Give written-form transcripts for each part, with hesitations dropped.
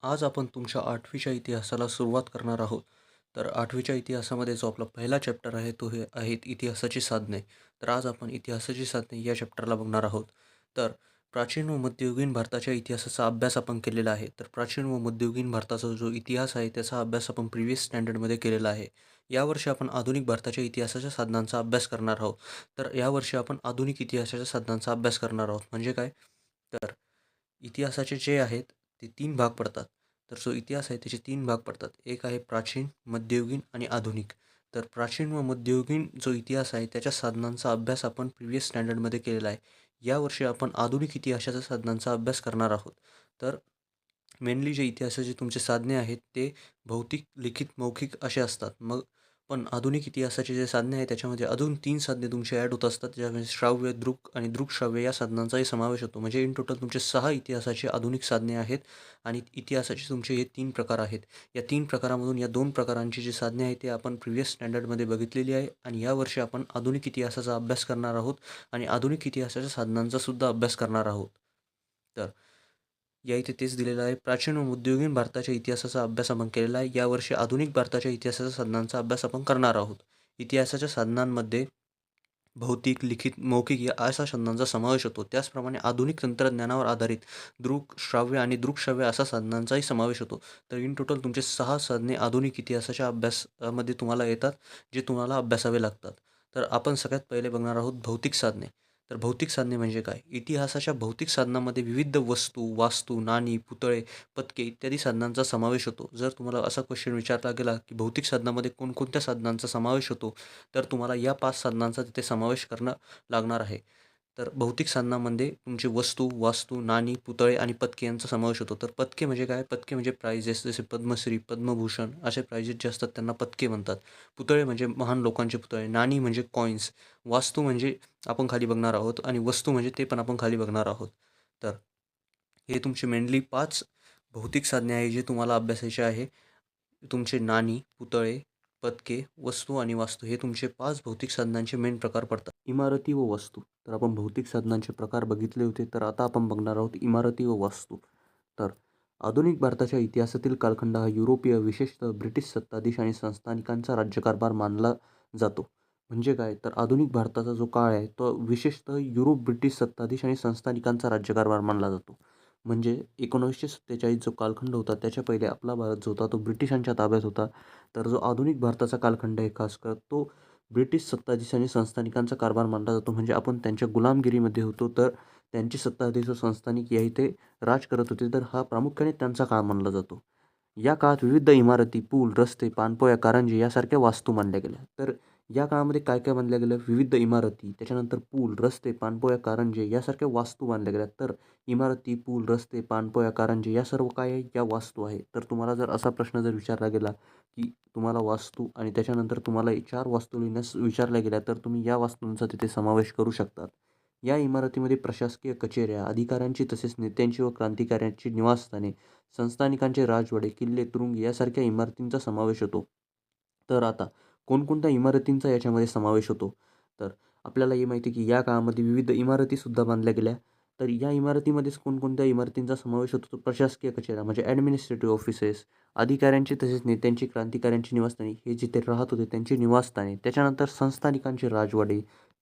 आज आपण तुमच्या 8वीच्या इतिहासाला सुरुवात करणार आहोत. तर 8वीच्या इतिहासामध्ये जो आपला पहिला चॅप्टर आहे तो हे आहेत इतिहासाची साधने. तर आज आपण इतिहासाची साधने या चॅप्टरला बघणार आहोत. तर प्राचीन व मध्ययुगीन भारताच्या इतिहासाचा अभ्यास आपण केलेला आहे. तर प्राचीन व मध्ययुगीन भारताचा जो इतिहास आहे त्याचा अभ्यास आपण प्रिव्हियस स्टँडर्डमध्ये केलेला आहे. यावर्षी आपण आधुनिक भारताच्या इतिहासाच्या साधनांचा अभ्यास करणार आहोत. तर यावर्षी आपण आधुनिक इतिहासाच्या साधनांचा अभ्यास करणार आहोत. म्हणजे काय? तर इतिहासाचे जे आहेत ते 3 भाग पडतात. तर जो इतिहास आहे त्याचे 3 भाग पडतात. एक आहे प्राचीन, मध्ययुगीन आणि आधुनिक. तर प्राचीन व मध्ययुगीन जो इतिहास आहे त्याच्या साधनांचा अभ्यास आपण प्रिव्हियस स्टँडर्डमध्ये केलेला आहे. यावर्षी आपण आधुनिक इतिहासाच्या साधनांचा अभ्यास करणार आहोत. तर मेनली जे इतिहासाचे तुमचे साधने आहेत ते भौतिक, लिखित, मौखिक असे असतात. मग पण आधुनिक इतिहासाचे जे साधने आहेत त्याच्यामध्ये अजून 3 साधने तुमची ॲड होत असतात. ज्यामध्ये श्राव्य, दृक आणि दृकश्राव्य या साधनांचाही समावेश होतो. म्हणजे इन टोटल तुमचे 6 इतिहासाची आधुनिक साधने आहेत आणि इतिहासाचे तुमचे हे 3 प्रकार आहेत. या 3 प्रकारामधून या 2 प्रकारांची जी साधने आहेत ते आपण प्रिव्हियस स्टँडर्डमध्ये बघितलेली आहे आणि यावर्षी आपण आधुनिक इतिहासाचा अभ्यास करणार आहोत आणि आधुनिक इतिहासाच्या साधनांचा सुद्धा अभ्यास करणार आहोत. तर या इथे तेच दिलेलं आहे. प्राचीन व मध्ययुगीन भारताच्या इतिहासाचा अभ्यास आपण केलेला आहे. यावर्षी आधुनिक भारताच्या इतिहासाच्या साधनांचा अभ्यास आपण करणार आहोत. इतिहासाच्या साधनांमध्ये भौतिक, लिखित, मौखिक या अशा साधनांचा समावेश होतो. त्याचप्रमाणे आधुनिक तंत्रज्ञानावर आधारित दृक, श्राव्य आणि दृकश्राव्य अशा साधनांचाही समावेश होतो. तर इन टोटल तुमचे 6 साधने आधुनिक इतिहासाच्या अभ्यासामध्ये तुम्हाला येतात, जे तुम्हाला अभ्यासावे लागतात. तर आपण सगळ्यात पहिले बघणार आहोत भौतिक साधने. तर भौतिक साधने म्हणजे काय? इतिहासाच्या भौतिक साधनांमध्ये विविध वस्तू, वास्तू, नाणी, पुतळे, पदके इत्यादी साधनांचा समावेश होतो. जर तुम्हाला असा क्वेश्चन विचारला गेला, की भौतिक साधनामध्ये कोणकोणत्या साधनांचा समावेश होतो? तर तुम्हाला या 5 साधनांचा तिथे समावेश करणं लागणार आहे. तर भौतिक साधनामध्ये तुमची वस्तू, वास्तू, नाणी, पुतळे आणि पदके यांचा समावेश होतो. तर पदके म्हणजे काय? पदके म्हणजे प्राइजेस जसे पद्मश्री, पद्मभूषण असे प्राइजेस जे असतात त्यांना पदके म्हणतात. पुतळे म्हणजे महान लोकांचे पुतळे, नाणी म्हणजे कॉइन्स, वास्तू म्हणजे आपण खाली बघणार आहोत आणि वस्तू म्हणजे ते पण आपण खाली बघणार आहोत. तर हे तुमचे मेनली 5 भौतिक साधने आहे जे तुम्हाला अभ्यासायचे आहे. तुमचे नाणी, पुतळे, पदके, वस्तू आणि वास्तू हे तुमचे 5 भौतिक साधनांचे मेन प्रकार पडतात. इमारती व वास्तू. तर आपण भौतिक साधनांचे प्रकार बघितले होते. तर आता आपण बघणार आहोत इमारती व वास्तू. तर आधुनिक भारताच्या इतिहासातील कालखंड हा युरोपीय, विशेषतः ब्रिटिश सत्ताधीश आणि संस्थानिकांचा राज्यकारभार मानला जातो. म्हणजे काय? तर आधुनिक भारताचा जो काळ आहे तो विशेषतः युरोप, ब्रिटिश सत्ताधीश आणि संस्थानिकांचा राज्यकारभार मानला जातो. म्हणजे 1947 जो कालखंड होता त्याच्या पहिले आपला भारत जो होता तो ब्रिटिशांच्या ताब्यात होता. तर जो आधुनिक भारताचा कालखंड आहे खास कर तो ब्रिटिश सत्ताधीश आणि संस्थानिकांचा कारभार मानला जातो. म्हणजे आपण त्यांच्या गुलामगिरीमध्ये होतो. तर त्यांची सत्ताधीश व संस्थानिक या इथे राज करत होते. तर हा प्रामुख्याने त्यांचा काळ मानला जातो. या काळात विविध इमारती, पूल, रस्ते, पाणपोया, कारंजे यासारख्या वास्तू बांधल्या गेल्या. तर या काळामध्ये काय काय बांधल्या गेलं? विविध इमारती, त्याच्यानंतर पूल, रस्ते, पाणपोया, कारंजे यासारख्या वास्तू बांधल्या गेल्या. तर इमारती, पूल, रस्ते, पाणपोया, कारंजे या सर्व काय आहे? या वास्तू आहे. तर तुम्हाला जर असा प्रश्न जर विचारला गेला, की तुम्हाला वास्तू आणि त्याच्यानंतर तुम्हाला 4 वास्तू लिहिण्यास विचारल्या गेल्या, तर तुम्ही या वास्तूंचा तिथे समावेश करू शकतात. या इमारतीमध्ये प्रशासकीय कचेऱ्या, अधिकाऱ्यांची तसेच नेत्यांची व क्रांतिकारकांची निवासस्थाने, संस्थानिकांचे राजवाडे, किल्ले, तुरुंग यासारख्या इमारतींचा समावेश होतो. तर आता कोणकोणत्या इमारतींचा याच्यामध्ये समावेश होतो? तर आपल्याला हे माहिती आहे की या काळामध्ये विविध इमारतीसुद्धा बांधल्या गेल्या. तर या इमारतीमध्येच कोणकोणत्या इमारतींचा समावेश होतो? तर प्रशासकीय कचेऱ्या म्हणजे ॲडमिनिस्ट्रेटिव्ह ऑफिसेस, अधिकाऱ्यांची तसेच नेत्यांची, क्रांतिकारकांची निवासस्थाने, हे जिथे राहत होते त्यांची निवासस्थाने. त्याच्यानंतर संस्थानिकांचे राजवाडे,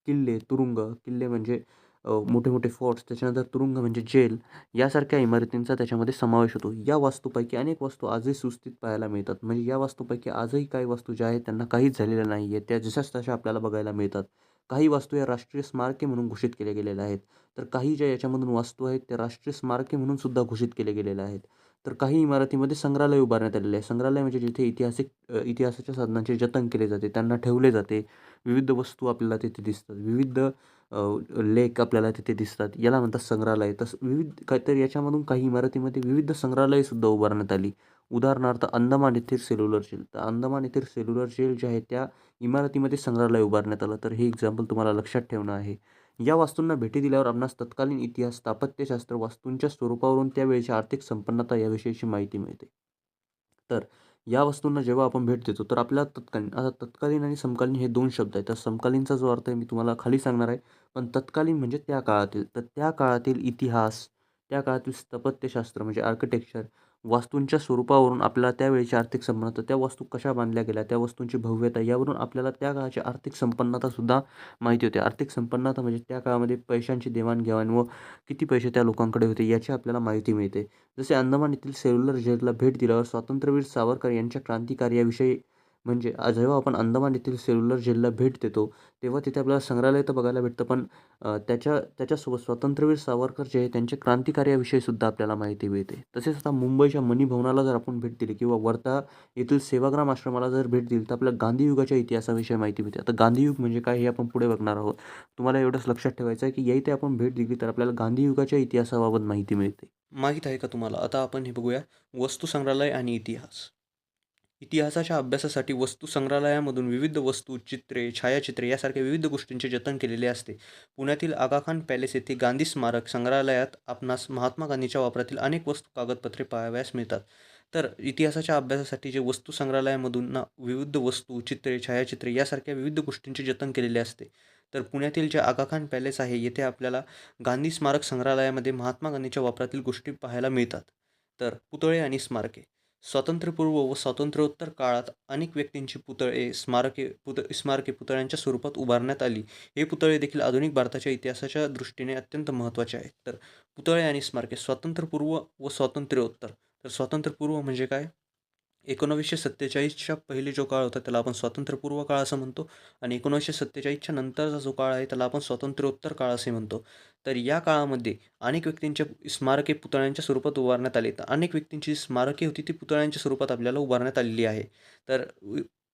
किल्ले, तुरुंग, किल्ले म्हणजे मोठे-मोठे फोर्ट्स, त्याच्यानंतर तुरुंग म्हणजे जेल यासारख्या इमारतींचा त्याच्यामध्ये समावेश होतो. या वास्तूपैकी अनेक वस्तू आजही सुस्थितीत पाहायला मिळतात. म्हणजे या वास्तूपैकी आजही काही वस्तू ज्या आहेत त्यांना काहीच झालेलं नाही आहे. त्या जशाच तशा आपल्याला बघायला मिळतात. काही वास्तू या राष्ट्रीय स्मारके म्हणून घोषित केल्या गेलेल्या आहेत. तर काही ज्या याच्यामधून वास्तू आहेत त्या राष्ट्रीय स्मारके म्हणून सुद्धा घोषित केल्या गेलेल्या आहेत. तर काही इमारतीमध्ये संग्रहालय उभारण्यात आलेले आहे. संग्रहालय म्हणजे जिथे इतिहासाच्या साधनांचे जतन केले जाते, त्यांना ठेवले जाते. विविध वस्तू आपल्याला तिथे दिसतात. विविध लेख आपल्याला तिथे दिसतात. याला म्हणतात संग्रहालय. तसं विविध काहीतरी याच्यामधून काही इमारतीमध्ये विविध संग्रहालयसुद्धा उभारण्यात आली. उदाहरणार्थ अंदमान येथील सेल्युलर जेल. तर अंदमान येथील सेल्युलर जेल जे आहे त्या इमारतीमध्ये संग्रहालय उभारण्यात आलं. तर हे एक्झाम्पल तुम्हाला लक्षात ठेवणं आहे. या वास्तूंना भेटी दिल्यावर आपणास तत्कालीन इतिहास, स्थापत्यशास्त्र, वास्तूंच्या स्वरूपावरून त्यावेळची आर्थिक संपन्नता याविषयीची माहिती मिळते. तर या वस्तूंना जेव्हा आपण भेट देतो तर आपल्याला तत्कालीन आणि समकालीन हे 2 शब्द आहेत. तर समकालीनचा जो अर्थ आहे मी तुम्हाला खाली सांगणार आहे. पण तत्कालीन म्हणजे त्या काळातील. तर त्या काळातील इतिहास, त्या काळातील स्थापत्यशास्त्र म्हणजे आर्किटेक्चर, वास्तूंच्या स्वरूपावरून आपल्याला त्यावेळेची आर्थिक संपन्नता, त्या वस्तू कशा बांधल्या गेल्या, त्या वस्तूंची भव्यता यावरून आपल्याला त्या काळाची आर्थिक संपन्नतासुद्धा माहिती होते. आर्थिक संपन्नता म्हणजे त्या काळामध्ये पैशांची देवाणघेवाण व किती पैसे त्या लोकांकडे होते याची आपल्याला माहिती मिळते. जसे अंदमान येथील सेल्युलर जेलला भेट दिल्यावर स्वातंत्र्यवीर सावरकर यांच्या क्रांतिकार्याविषयी म्हणजे जेव्हा आपण अंदमान येथील सेल्युलर जेलला भेट देतो, तेव्हा तिथे आपल्याला संग्रहालय तर बघायला भेटतं, पण त्याच्यासोबत स्वातंत्र्यवीर सावरकर जे आहे त्यांच्या क्रांतिकार्याविषयी सुद्धा आपल्याला माहिती मिळते. तसेच आता मुंबईच्या मनी भवनाला जर आपण भेट दिली किंवा वर्धा येथील सेवाग्राम आश्रमाला जर भेट दिली, तर आपल्याला गांधी युगाच्या इतिहासाविषयी माहिती मिळते. आता गांधी युग म्हणजे काय हे आपण पुढे बघणार आहोत. तुम्हाला एवढंच लक्षात ठेवायचं आहे की या इथे आपण भेट दिली तर आपल्याला गांधी युगाच्या इतिहासाबाबत माहिती मिळते. माहीत आहे का तुम्हाला? आता आपण हे बघूया, वस्तू संग्रहालय आणि इतिहास. इतिहासाच्या अभ्यासासाठी वस्तू संग्रहालयामधून विविध वस्तू, चित्रे, छायाचित्रे यासारख्या विविध गोष्टींचे जतन केलेले असते. पुण्यातील आगा खान पॅलेस येथे गांधी स्मारक संग्रहालयात आपणास महात्मा गांधीच्या वापरातील अनेक वस्तू, कागदपत्रे पाहावयास मिळतात. तर इतिहासाच्या अभ्यासासाठी जे वस्तू संग्रहालयामधून विविध वस्तू, चित्रे, छायाचित्रे यासारख्या विविध गोष्टींचे जतन केलेले असते. तर पुण्यातील जे आगा खान पॅलेस आहे येथे आपल्याला गांधी स्मारक संग्रहालयामध्ये महात्मा गांधीच्या वापरातील गोष्टी पाहायला मिळतात. तर पुतळे आणि स्मारके. स्वातंत्र्यपूर्व व स्वातंत्र्योत्तर काळात अनेक व्यक्तींची पुतळे, स्मारके पुतळ्यांच्या स्वरूपात उभारण्यात आली. हे पुतळे देखील आधुनिक भारताच्या इतिहासाच्या दृष्टीने अत्यंत महत्त्वाचे आहेत. तर पुतळे आणि स्मारके स्वातंत्र्यपूर्व व स्वातंत्र्योत्तर. तर स्वातंत्र्यपूर्व म्हणजे काय? 1947च्या पहिले जो काळ होता त्याला आपण स्वातंत्र्यपूर्व काळ असं म्हणतो, आणि 1947च्या नंतरचा जो काळ आहे त्याला आपण स्वातंत्र्योत्तर काळ असे म्हणतो. तर या काळामध्ये अनेक व्यक्तींच्या स्मारके पुतळ्यांच्या स्वरूपात उभारण्यात आली. तर अनेक व्यक्तींची स्मारके होती ती पुतळ्यांच्या स्वरूपात आपल्याला उभारण्यात आलेली आहे. तर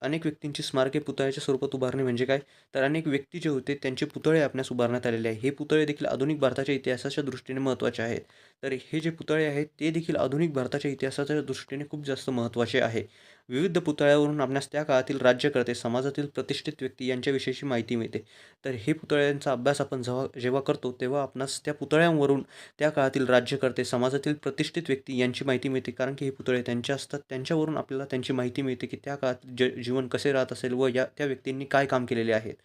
अनेक व्यक्तींची स्मारके पुतळ्याच्या स्वरूपात उभारणे म्हणजे काय? तर अनेक व्यक्ती जे होते त्यांचे पुतळे आपणास उभारण्यात आलेले आहे. हे पुतळे देखील आधुनिक भारताच्या इतिहासाच्या दृष्टीने महत्त्वाचे आहेत. तर हे जे पुतळे आहेत ते देखील आधुनिक भारताच्या इतिहासाच्या दृष्टीने खूप जास्त महत्त्वाचे आहे. विविध पुतळ्यावरून आपणास त्या काळातील राज्यकर्ते, समाजातील प्रतिष्ठित व्यक्ती यांच्याविषयीची माहिती मिळते. तर हे पुतळ्यांचा अभ्यास आपण जेव्हा करतो तेव्हा आपणास त्या पुतळ्यांवरून त्या काळातील राज्यकर्ते, समाजातील प्रतिष्ठित व्यक्ती यांची माहिती मिळते. कारण की हे पुतळे त्यांचे असतात, त्यांच्यावरून आपल्याला त्यांची माहिती मिळते की त्या काळात जीवन कसे राहत असेल व त्या व्यक्तींनी काय काम केलेले आहेत.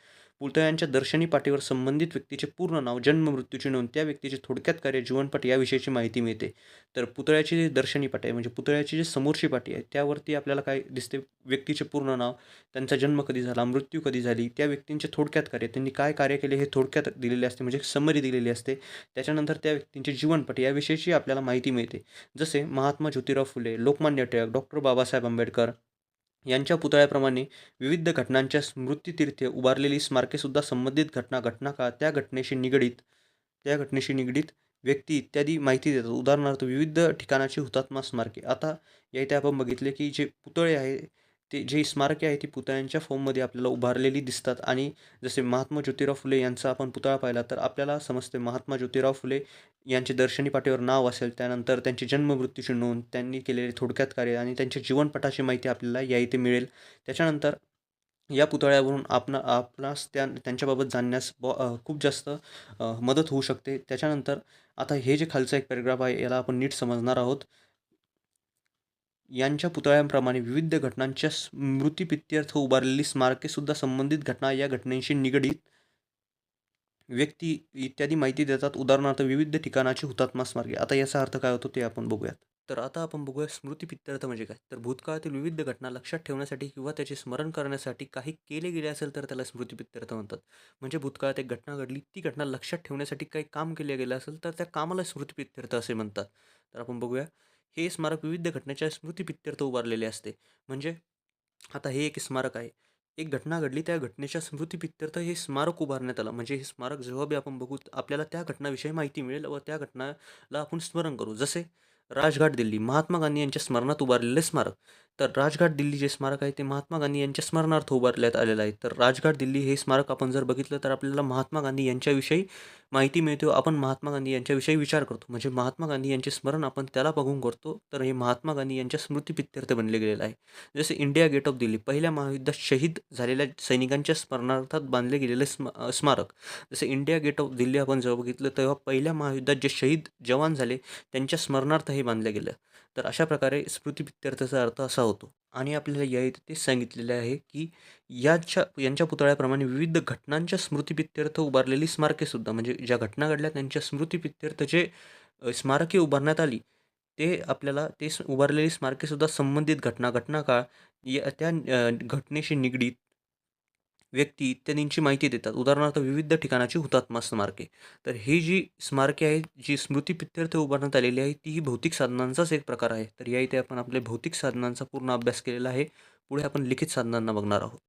पुतळ्यांच्या दर्शनी पाटीवर संबंधित व्यक्तीचे पूर्ण नाव, जन्म, मृत्यूची नोंद, त्या व्यक्तीचे थोडक्यात कार्य, जीवनपट याविषयीची माहिती मिळते. तर पुतळ्याची जी दर्शनी पाटी आहे म्हणजे पुतळ्याची जी समोरची पाटी आहे त्यावरती आपल्याला काय दिसते? व्यक्तीचे पूर्ण नाव, त्यांचा जन्म कधी झाला, मृत्यू कधी झाली, त्या व्यक्तींचे थोडक्यात कार्य, त्यांनी काय कार्य केले हे थोडक्यात दिलेले असते, म्हणजे समरी दिलेली असते. त्याच्यानंतर त्या व्यक्तींचे जीवनपट याविषयीची आपल्याला माहिती मिळते. जसे महात्मा ज्योतिराव फुले, लोकमान्य टिळक, डॉक्टर बाबासाहेब आंबेडकर यांच्या पुतळ्याप्रमाणे विविध घटनांच्या स्मृतितीर्थे उभारलेली स्मारकेसुद्धा संबंधित घटनाकाळ, त्या घटनेशी निगडीत व्यक्ती इत्यादी माहिती देतात. उदाहरणार्थ विविध ठिकाणाची हुतात्मा स्मारके. आता या इथे आपण बघितले की जे पुतळे आहे ते जे स्मारके आहे ती पुतळ्यांच्या फॉर्ममध्ये आपल्याला उभारलेली दिसतात. आणि जसे महात्मा ज्योतिराव फुले यांचा आपण पुतळा पाहिला तर आपल्याला समजते महात्मा ज्योतिराव फुले यांचे दर्शनी पाटीवर नाव असेल, त्यानंतर त्यांची जन्म मृत्यूची नोंद, त्यांनी केलेले थोडक्यात कार्य आणि त्यांच्या जीवनपटाची माहिती आपल्याला या इथे मिळेल. त्याच्यानंतर या पुतळ्यावरून आपणास त्यांच्याबाबत जाणण्यास खूप जास्त मदत होऊ शकते. त्याच्यानंतर आता हे जे खालचं एक पॅराग्राफ आहे याला आपण नीट समजणार आहोत. यांच्या पुतळ्यांप्रमाणे विविध घटनांच्या स्मृतिप्रित्यर्थ उभारलेली स्मारकेसुद्धा संबंधित घटना, या घटनेशी निगडीत व्यक्ती इत्यादी माहिती देतात. उदाहरणार्थ विविध ठिकाणाची हुतात्मा स्मारके. आता याचा अर्थ काय होतो ते आपण बघूयात. तर आता आपण बघूया स्मृतिप्रित्यर्थ म्हणजे काय? तर भूतकाळातील विविध घटना लक्षात ठेवण्यासाठी किंवा त्याचे स्मरण करण्यासाठी काही केले गेले असेल तर त्याला स्मृतिप्रित्यर्थ म्हणतात. म्हणजे भूतकाळात एक घटना घडली, ती घटना लक्षात ठेवण्यासाठी काही काम केले गेले असेल तर त्या कामाला स्मृतिप्रित्यर्थ असे म्हणतात. तर आपण बघूया, हे स्मारक विविध घटनेच्या स्मृतिप्रित्यर्थ उभारलेले असते. म्हणजे आता हे एक स्मारक आहे. एक घटना घडली, त्या घटनेच्या स्मृतिप्रित्यर्थ हे स्मारक उभारण्यात आलं. म्हणजे हे स्मारक जेव्हा बी आपण बघू आपल्याला त्या घटनाविषयी माहिती मिळेल व त्या घटनाला आपण स्मरण करू. जसे राजघाट दिल्ली, महात्मा गांधी यांच्या स्मरणार्थ उभारलेले स्मारक. तर राजघाट दिल्ली जे स्मारक आहे ते महात्मा गांधी यांच्या स्मरणार्थ उभारण्यात आलेलं आहे. तर राजघाट दिल्ली हे स्मारक आपण जर बघितलं तर आपल्याला महात्मा गांधी यांच्याविषयी माहिती मिळते. आपण महात्मा गांधी यांच्याविषयी विचार करतो, म्हणजे महात्मा गांधी यांचे स्मरण आपण त्याला बघून करतो. तर हे महात्मा गांधी यांच्या स्मृतिप्रित्यर्थ बनले गेलेलं आहे. जसे इंडिया गेट ऑफ दिल्ली, पहिल्या महायुद्धात शहीद झालेल्या सैनिकांच्या स्मरणार्थात बांधले गेलेले स्मारक. जसे इंडिया गेट ऑफ दिल्ली आपण जेव्हा बघितलं तेव्हा पहिल्या महायुद्धात जे शहीद जवान झाले त्यांच्या स्मरणार्थ हे बांधलं गेलं. तर अशा प्रकारे स्मृतिप्रित्यर्थाचा अर्थ असा होतो. आणि आपल्याला या इथे तेच सांगितलेले आहे की यांच्या पुतळ्याप्रमाणे विविध घटनांच्या स्मृतिप्रित्यर्थ उभारलेली स्मारकेसुद्धा, म्हणजे ज्या घटना घडल्या त्यांच्या स्मृतिप्रित्यर्थ जे स्मारके उभारण्यात आली ते आपल्याला उभारलेली स्मारकेसुद्धा संबंधित घटनाकाळ त्या घटनेशी निगडीत व्यक्ती इत्यादींची माहिती देतात. उदाहरणार्थ विविध ठिकाणाची हुतात्मा स्मारके. तर ही जी स्मारके आहेत, जी स्मृतिप्रित्यर्थ उभारण्यात आलेली आहे, ती ही भौतिक साधनांचाच एक प्रकार आहे. तर या इथे आपण आपले भौतिक साधनांचा पूर्ण अभ्यास केलेला आहे. पुढे आपण लिखित साधनांना बघणार आहोत.